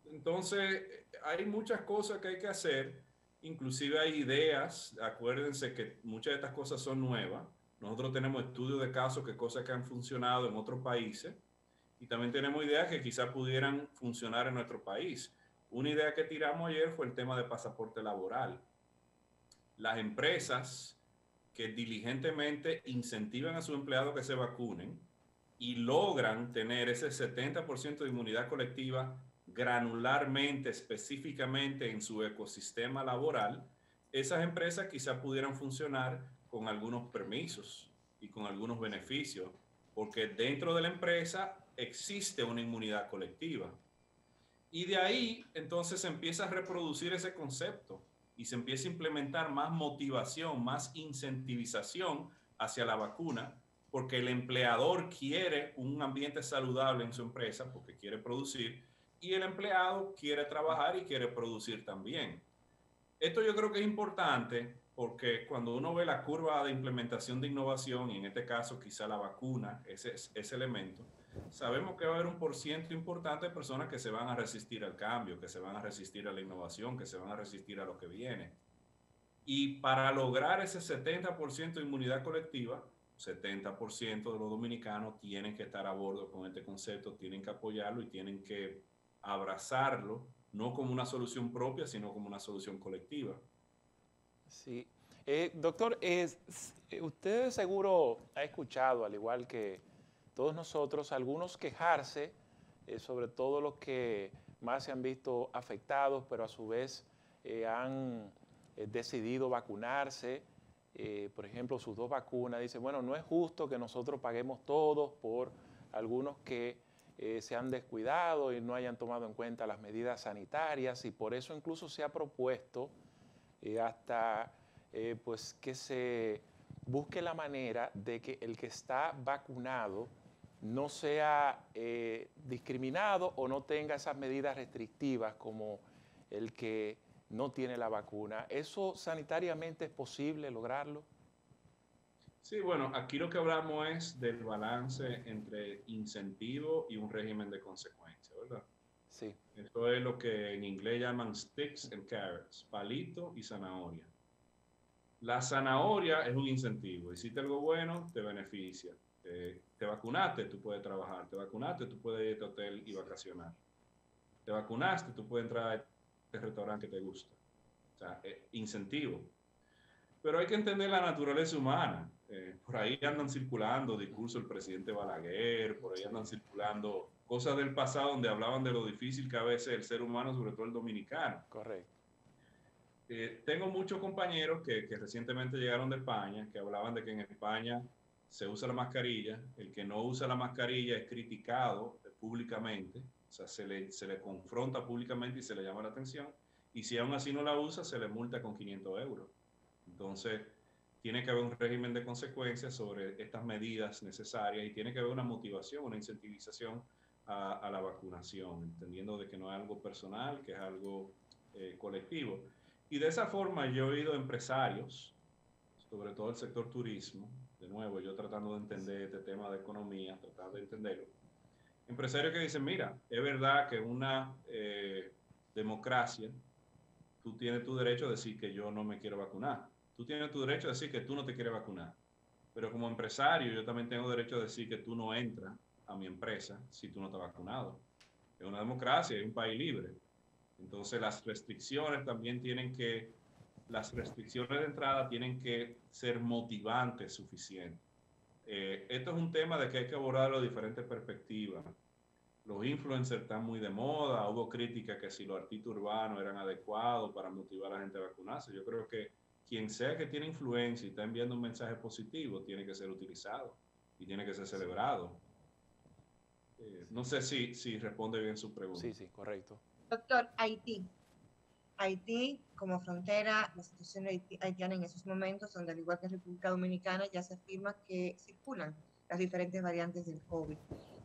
Entonces, hay muchas cosas que hay que hacer, inclusive hay ideas, acuérdense que muchas de estas cosas son nuevas. Nosotros tenemos estudios de casos, que cosas que han funcionado en otros países, y también tenemos ideas que quizás pudieran funcionar en nuestro país. Una idea que tiramos ayer fue el tema de pasaporte laboral. Las empresas que diligentemente incentivan a sus empleados que se vacunen y logran tener ese 70% de inmunidad colectiva granularmente, específicamente en su ecosistema laboral, esas empresas quizás pudieran funcionar con algunos permisos y con algunos beneficios, porque dentro de la empresa existe una inmunidad colectiva. Y de ahí entonces empieza a reproducir ese concepto. y se empiece a implementar más motivación, más incentivización hacia la vacuna, porque el empleador quiere un ambiente saludable en su empresa, porque quiere producir, y el empleado quiere trabajar y quiere producir también. Esto yo creo que es importante porque cuando uno ve la curva de implementación de innovación, y en este caso quizá la vacuna, ese elemento, sabemos que va a haber un porciento importante de personas que se van a resistir al cambio, que se van a resistir a la innovación, que se van a resistir a lo que viene. Y para lograr ese 70% de inmunidad colectiva, 70% de los dominicanos tienen que estar a bordo con este concepto, tienen que apoyarlo y tienen que abrazarlo, no como una solución propia, sino como una solución colectiva. Sí. Doctor, usted seguro ha escuchado, al igual que todos nosotros, algunos quejarse sobre todo los que más se han visto afectados, pero a su vez han decidido vacunarse. Por ejemplo, sus 2 vacunas. Dice, bueno, no es justo que nosotros paguemos todos por algunos que se han descuidado y no hayan tomado en cuenta las medidas sanitarias, y por eso incluso se ha propuesto hasta pues que se busque la manera de que el que está vacunado no sea discriminado o no tenga esas medidas restrictivas como el que no tiene la vacuna. ¿Eso sanitariamente es posible lograrlo? Sí, bueno, aquí lo que hablamos es del balance entre incentivo y un régimen de consecuencia, ¿verdad? Sí. Esto es lo que en inglés llaman sticks and carrots, palito y zanahoria. La zanahoria es un incentivo. Hiciste algo bueno, te beneficia. Te vacunaste, tú puedes trabajar. Te vacunaste, tú puedes ir a hotel y vacacionar. Te vacunaste, tú puedes entrar a este restaurante que te gusta. O sea, incentivo. Pero hay que entender la naturaleza humana. Por ahí andan circulando discursos del presidente Balaguer, por ahí andan circulando cosas del pasado donde hablaban de lo difícil que a veces el ser humano, sobre todo el dominicano. Correcto. Tengo muchos compañeros que recientemente llegaron de España, que hablaban de que en España se usa la mascarilla, el que no usa la mascarilla es criticado públicamente, o sea, se le confronta públicamente y se le llama la atención, y si aún así no la usa, se le multa con 500 euros. Entonces, tiene que haber un régimen de consecuencias sobre estas medidas necesarias y tiene que haber una motivación, una incentivización a la vacunación, entendiendo de que no es algo personal, que es algo colectivo. Y de esa forma yo he oído empresarios, sobre todo el sector turismo, de nuevo, yo tratando de entender este tema de economía, tratar de entenderlo, empresarios que dicen, mira, es verdad que en una democracia tú tienes tu derecho a decir que yo no me quiero vacunar. Tú tienes tu derecho a decir que tú no te quieres vacunar. Pero como empresario, yo también tengo derecho a decir que tú no entras a mi empresa si tú no estás vacunado. Es una democracia, es un país libre. Entonces las restricciones también las restricciones de entrada tienen que ser motivantes suficientes. Esto es un tema de que hay que abordarlo de diferentes perspectivas. Los influencers están muy de moda, hubo críticas que si los artistas urbanos eran adecuados para motivar a la gente a vacunarse. Yo creo que quien sea que tiene influencia y está enviando un mensaje positivo tiene que ser utilizado y tiene que ser celebrado. No sé si responde bien su pregunta. Sí, sí, correcto. Doctor, Haití. Haití como frontera, la situación haitiana en esos momentos, donde al igual que República Dominicana ya se afirma que circulan las diferentes variantes del COVID.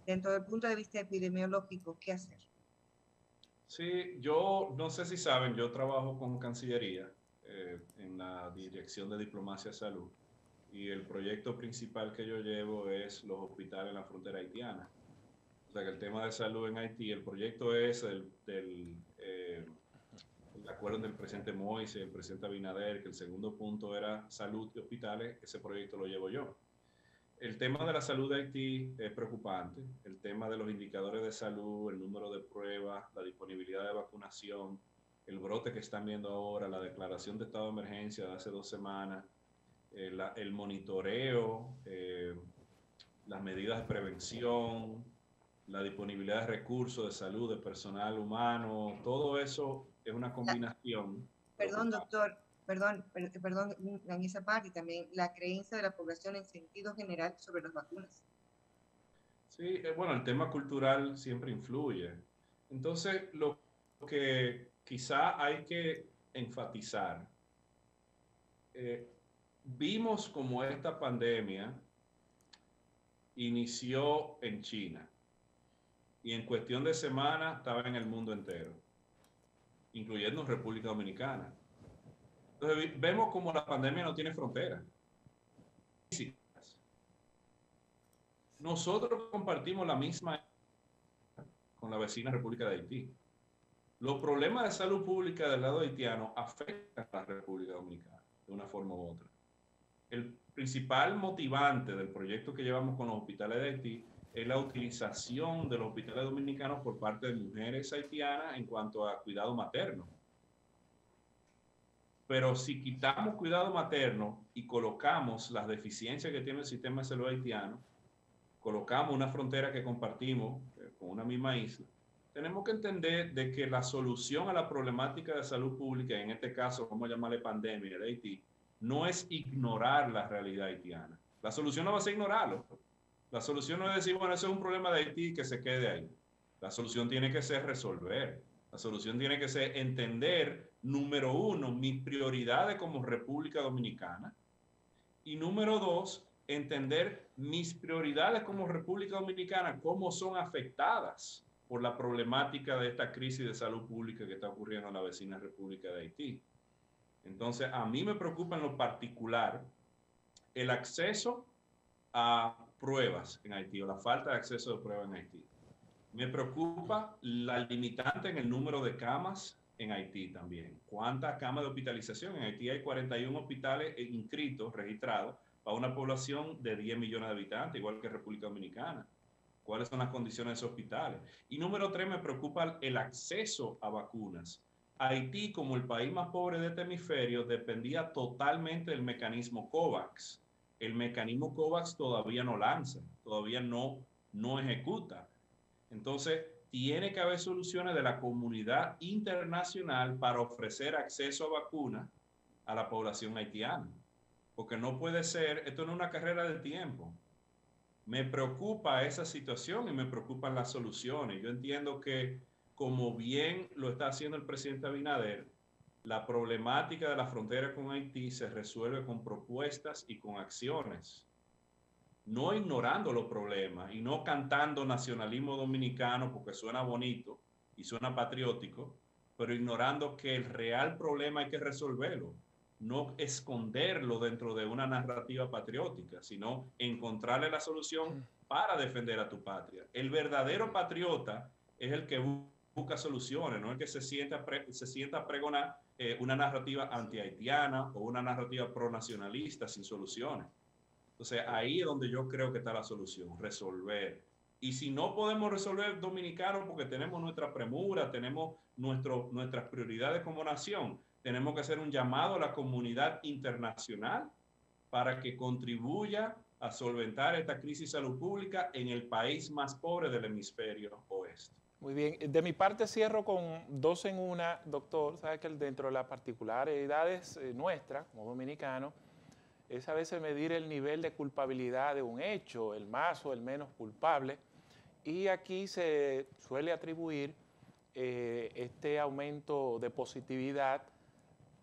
Dentro del punto de vista epidemiológico, ¿qué hacer? Sí, yo no sé si saben, yo trabajo con Cancillería en la Dirección de Diplomacia de Salud y el proyecto principal que yo llevo es los hospitales en la frontera haitiana. O sea que el tema de salud en Haití, el proyecto es el acuerdo del presidente Moise y el presidente Abinader, que el segundo punto era salud y hospitales, ese proyecto lo llevo yo. El tema de la salud de Haití es preocupante, el tema de los indicadores de salud, el número de pruebas, la disponibilidad de vacunación, el brote que están viendo ahora, la declaración de estado de emergencia de hace 2 semanas, el monitoreo, las medidas de prevención, la disponibilidad de recursos de salud, de personal humano, todo eso es una combinación. Perdón, doctor, perdón, en esa parte también la creencia de la población en sentido general sobre las vacunas. Sí, bueno, el tema cultural siempre influye. Entonces, lo que quizá hay que enfatizar. Vimos como esta pandemia inició en China y en cuestión de semanas estaba en el mundo entero, incluyendo República Dominicana. Entonces vemos como la pandemia no tiene fronteras. Nosotros compartimos la misma con la vecina República de Haití. Los problemas de salud pública del lado haitiano afectan a la República Dominicana de una forma u otra. El principal motivante del proyecto que llevamos con los hospitales de Haití es la utilización de los hospitales dominicanos por parte de mujeres haitianas en cuanto a cuidado materno. Pero si quitamos cuidado materno y colocamos las deficiencias que tiene el sistema de salud haitiano, colocamos una frontera que compartimos con una misma isla, tenemos que entender de que la solución a la problemática de salud pública, en este caso vamos a llamarle pandemia de Haití, no es ignorar la realidad haitiana. La solución no va a ser ignorarlo. La solución no es decir, bueno, eso es un problema de Haití y que se quede ahí. La solución tiene que ser resolver. La solución tiene que ser entender, número uno, mis prioridades como República Dominicana. Y número dos, entender mis prioridades como República Dominicana, cómo son afectadas por la problemática de esta crisis de salud pública que está ocurriendo en la vecina República de Haití. Entonces, a mí me preocupa en lo particular el acceso a pruebas en Haití o la falta de acceso de pruebas en Haití. Me preocupa la limitante en el número de camas en Haití también. ¿Cuántas camas de hospitalización? En Haití hay 41 hospitales inscritos, registrados, para una población de 10 millones de habitantes, igual que República Dominicana. ¿Cuáles son las condiciones de esos hospitales? Y número 3, me preocupa el acceso a vacunas. Haití, como el país más pobre de este hemisferio, dependía totalmente del mecanismo COVAX. El mecanismo COVAX todavía no lanza, todavía no ejecuta. Entonces, tiene que haber soluciones de la comunidad internacional para ofrecer acceso a vacunas a la población haitiana. Porque no puede ser, esto no es una carrera de tiempo. Me preocupa esa situación y me preocupan las soluciones. Yo entiendo que, como bien lo está haciendo el presidente Abinader, la problemática de la frontera con Haití se resuelve con propuestas y con acciones. No ignorando los problemas y no cantando nacionalismo dominicano porque suena bonito y suena patriótico, pero ignorando que el real problema hay que resolverlo. No esconderlo dentro de una narrativa patriótica, sino encontrarle la solución para defender a tu patria. El verdadero patriota es el que busca soluciones, no el que se sienta a pregonar una narrativa anti-haitiana o una narrativa pro-nacionalista sin soluciones. Entonces, ahí es donde yo creo que está la solución, resolver. Y si no podemos resolver dominicanos porque tenemos nuestra premura, tenemos nuestras prioridades como nación, tenemos que hacer un llamado a la comunidad internacional para que contribuya a solventar esta crisis de salud pública en el país más pobre del hemisferio oeste. Muy bien. De mi parte cierro con dos en una, doctor. Sabe que dentro de las particularidades nuestras como dominicanos es a veces medir el nivel de culpabilidad de un hecho, el más o el menos culpable. Y aquí se suele atribuir este aumento de positividad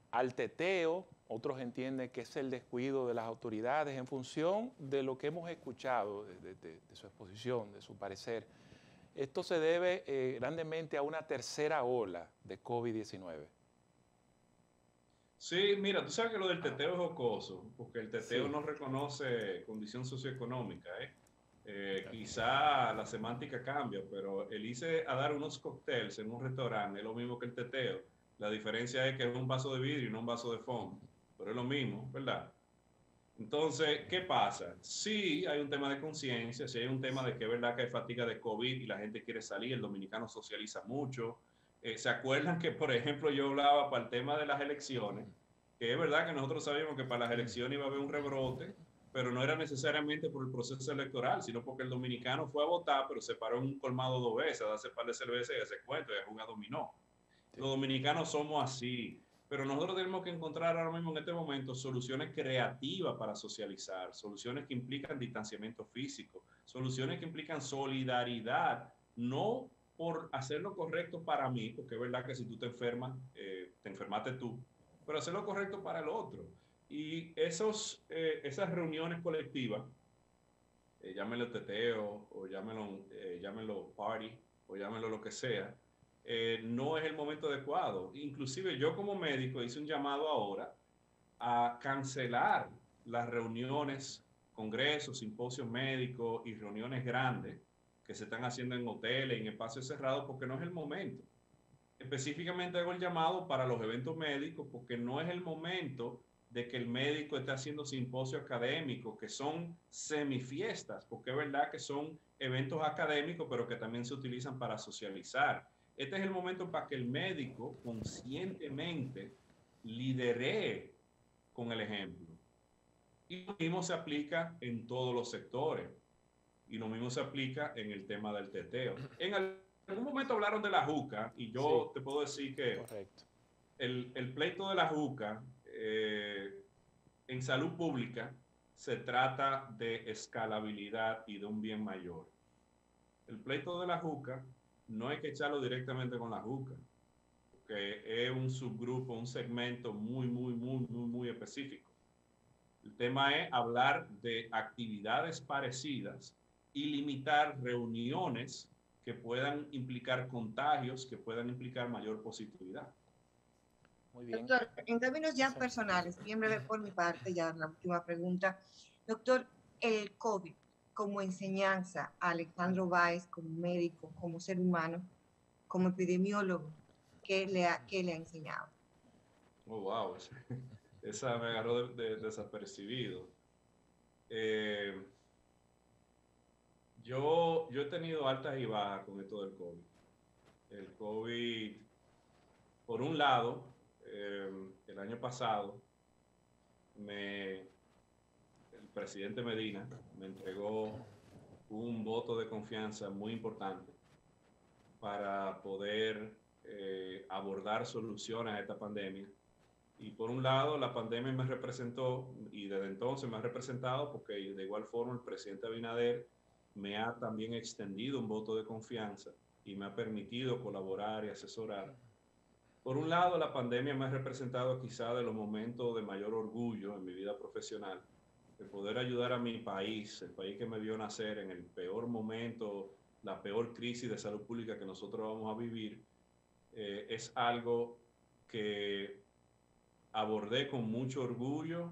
al teteo. Otros entienden que es el descuido de las autoridades en función de lo que hemos escuchado de su exposición, de su parecer. Esto se debe grandemente a una tercera ola de COVID-19. Sí, mira, tú sabes que lo del teteo es jocoso, porque el teteo no reconoce condición socioeconómica, quizá la semántica cambia, pero el irse a dar unos cócteles en un restaurante es lo mismo que el teteo. La diferencia es que es un vaso de vidrio y no un vaso de foam, pero es lo mismo, ¿verdad? Entonces, ¿qué pasa? Sí hay un tema de conciencia, sí hay un tema de que es verdad que hay fatiga de COVID y la gente quiere salir, el dominicano socializa mucho. ¿Se acuerdan que, por ejemplo, yo hablaba para el tema de las elecciones? Que es verdad que nosotros sabíamos que para las elecciones iba a haber un rebrote, pero no era necesariamente por el proceso electoral, sino porque el dominicano fue a votar, pero se paró en un colmado 2 veces, a darse par de cerveza y a hacer cuento y a jugar dominó. Sí. Los dominicanos somos así, pero nosotros tenemos que encontrar ahora mismo en este momento soluciones creativas para socializar, soluciones que implican distanciamiento físico, soluciones que implican solidaridad, no por hacer lo correcto para mí, porque es verdad que si tú te enfermas, te enfermaste tú, pero hacer lo correcto para el otro. Y esas reuniones colectivas, llámenlo teteo, o llámenlo party, o llámenlo lo que sea, no es el momento adecuado. Inclusive yo como médico hice un llamado ahora a cancelar las reuniones, congresos, simposios médicos y reuniones grandes que se están haciendo en hoteles, en espacios cerrados, porque no es el momento. Específicamente hago el llamado para los eventos médicos porque no es el momento de que el médico esté haciendo simposios académicos, que son semifiestas, porque es verdad que son eventos académicos, pero que también se utilizan para socializar. Este es el momento para que el médico conscientemente lidere con el ejemplo. Y lo mismo se aplica en todos los sectores. Y lo mismo se aplica en el tema del teteo. En algún momento hablaron de la juca y yo te puedo decir que el pleito de la juca en salud pública se trata de escalabilidad y de un bien mayor. El pleito de la juca no hay que echarlo directamente con la juca, porque es un subgrupo, un segmento muy específico. El tema es hablar de actividades parecidas y limitar reuniones que puedan implicar contagios, que puedan implicar mayor positividad. Muy bien. Doctor, en términos ya personales, bien breve por mi parte, ya la última pregunta. Doctor, el COVID como enseñanza a Alejandro Báez, como médico, como ser humano, como epidemiólogo, ¿qué le ha enseñado? Oh, wow, esa me agarró desapercibido. Yo he tenido altas y bajas con esto del COVID. El COVID, por un lado, el año pasado, el presidente Medina me entregó un voto de confianza muy importante para poder abordar soluciones a esta pandemia. Y por un lado, la pandemia me representó, y desde entonces me ha representado, porque de igual forma el presidente Abinader me ha también extendido un voto de confianza y me ha permitido colaborar y asesorar. Por un lado, la pandemia me ha representado quizá de los momentos de mayor orgullo en mi vida profesional, de poder ayudar a mi país, el país que me vio nacer en el peor momento, la peor crisis de salud pública que nosotros vamos a vivir, es algo que abordé con mucho orgullo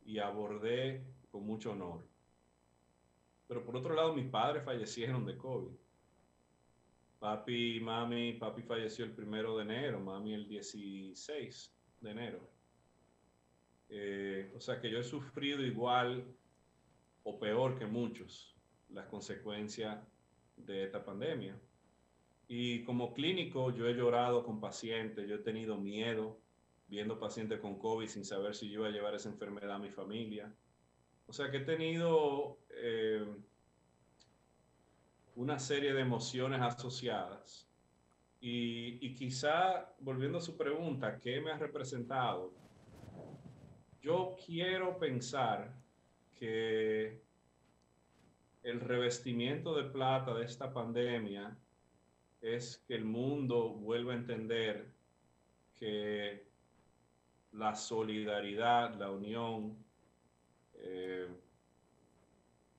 y abordé con mucho honor. Pero por otro lado, mis padres fallecieron de COVID. Papi falleció el 1 de enero, mami el 16 de enero. O sea que yo he sufrido igual o peor que muchos las consecuencias de esta pandemia. Y como clínico yo he llorado con pacientes, yo he tenido miedo viendo pacientes con COVID sin saber si yo iba a llevar esa enfermedad a mi familia. O sea que he tenido una serie de emociones asociadas. Y quizá, volviendo a su pregunta, ¿qué me ha representado? Yo quiero pensar que el revestimiento de plata de esta pandemia es que el mundo vuelva a entender que la solidaridad, la unión,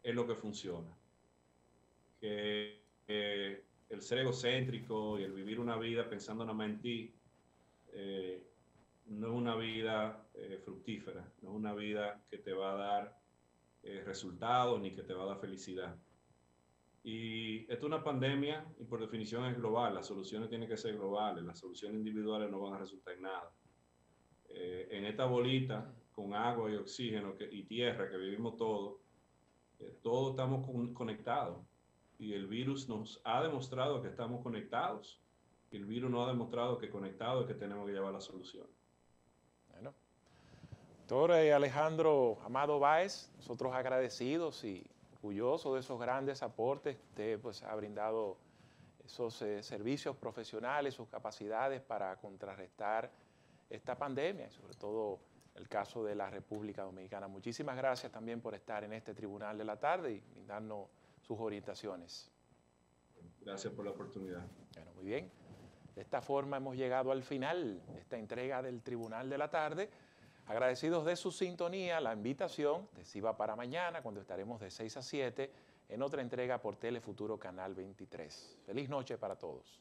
es lo que funciona. Que el ser egocéntrico y el vivir una vida pensando nada más en ti no es una vida fructífera, no es una vida que te va a dar resultados ni que te va a dar felicidad. Y esto es una pandemia y por definición es global, las soluciones tienen que ser globales, las soluciones individuales no van a resultar en nada. En esta bolita con agua y oxígeno y tierra que vivimos todos, todos estamos conectados y el virus nos ha demostrado que estamos conectados y el virus nos ha demostrado que conectados es que tenemos que llevar la solución. Bueno, doctor Alejandro Amado Báez, nosotros agradecidos y orgullosos de esos grandes aportes que usted pues, ha brindado, esos servicios profesionales, sus capacidades para contrarrestar esta pandemia, y sobre todo el caso de la República Dominicana. Muchísimas gracias también por estar en este Tribunal de la Tarde y darnos sus orientaciones. Gracias por la oportunidad. Bueno, muy bien. De esta forma hemos llegado al final de esta entrega del Tribunal de la Tarde. Agradecidos de su sintonía, la invitación de Siva para mañana, cuando estaremos de 6 a 7 en otra entrega por Telefuturo Canal 23. Feliz noche para todos.